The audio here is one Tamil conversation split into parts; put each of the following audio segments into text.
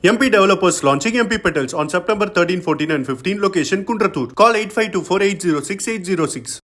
MP developers launching MP Petals on September 13, 14 and 15. Location Kundratur. Call 8524806806.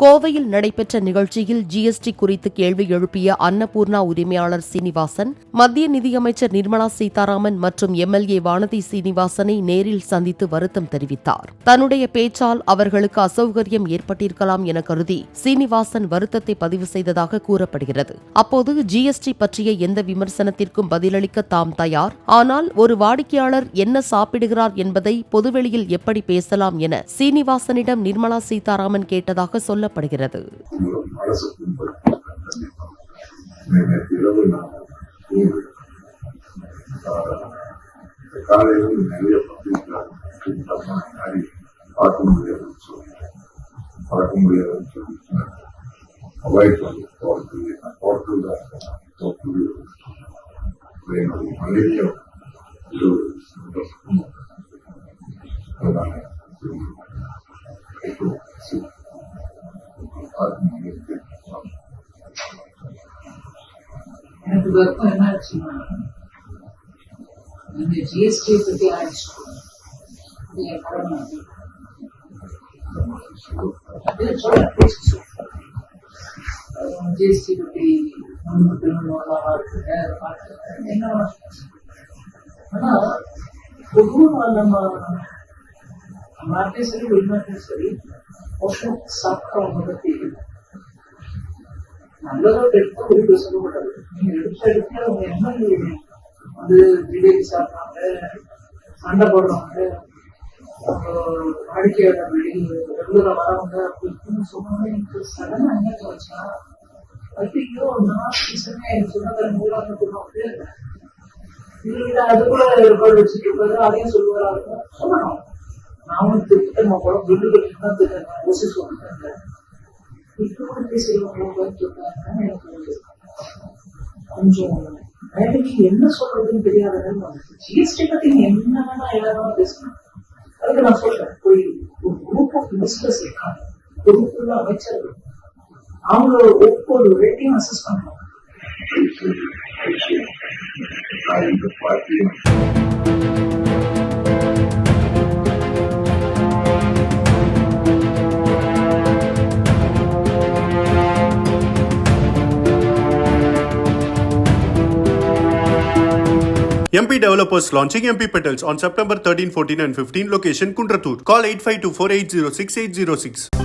கோவையில் நடைபெற்ற நிகழ்ச்சியில் ஜிஎஸ்டி குறித்து கேள்வி எழுப்பிய அன்னபூர்ணா உரிமையாளர் சீனிவாசன், மத்திய நிதியமைச்சர் நிர்மலா சீதாராமன் மற்றும் எம்எல்ஏ வானதி சீனிவாசனை நேரில் சந்தித்து வருத்தம் தெரிவித்தார். தன்னுடைய பேச்சால் அவர்களுக்கு அசௌகரியம் ஏற்பட்டிருக்கலாம் என கருதி சீனிவாசன் வருத்தத்தை பதிவு செய்ததாக கூறப்படுகிறது. அப்போது ஜிஎஸ்டி பற்றிய எந்த விமர்சனத்திற்கும் பதிலளிக்க தாம் தயார், ஆனால் ஒரு வாடிக்கையாளர் என்ன சாப்பிடுகிறார் என்பதை பொதுவெளியில் எப்படி பேசலாம் என சீனிவாசனிடம் நிர்மலா சீதாராமன் கேட்டதாக சொல்லப்படுகிறது. காலையில் நிறைய பார்க்க முடியாதுன்னு சொல்லி அவாய்ட் பண்ணி போறதுல என்னுடைய மனைவியும் எனக்கு வருத்தம் என்ன ஆச்சுன்னா, நீங்க ஜிஎஸ்டி பத்தி ஆரம்பிச்சிருக்கோம் ஜிஎஸ்டி பத்தி என்ன ஆனா பொதுவாக நம்ம நாட்டையும் சரி வெளிநாட்டையும் சரி சாப்பிட்றவங்க பத்தி நல்லதோ கெட்டதோ ஒரு சொல்லப்பட்டது. நீங்க எடுத்த இடத்துல அவங்க என்ன வந்து ஜிலேபி சாப்பிட்றாங்க, சண்டை போடுறவங்க, வாடிக்கையாளர் ரெகுலரா வரவங்க அப்படின்னு சொன்னாங்க. எனக்கு சடனா என்ன வச்சா ஐயோ நான் எனக்கு சொன்னதை மூலாங்க இல்ல அது கூட ஏற்பாடு வச்சுட்டு இருப்பாரு. அதையும் சொல்லுவாரு, சொல்லணும். நான் வந்து திட்டமா கூட பில்லு கட்டி தான் யோசி சொல்லிட்டேன். இப்படி செய்வாங்க கொஞ்சம் வேலைக்கு என்ன சொல்றதுன்னு தெரியாத ஜிஎஸ்டி பத்தி என்ன வேணா எல்லாரும் பேசணும். அதுக்கு நான் சொல்றேன், ஒரு குரூப் ஆஃப் மினிஸ்டர்ஸ் இருக்காங்க, பொறுப்புள்ள அமைச்சர்கள், அவங்க ஒவ்வொரு ரேட்டையும் அசஸ் பண்ணணும். MP developers launching MP Petals on September 13, 14 and 15. Location Kundratur. Call 8524806806.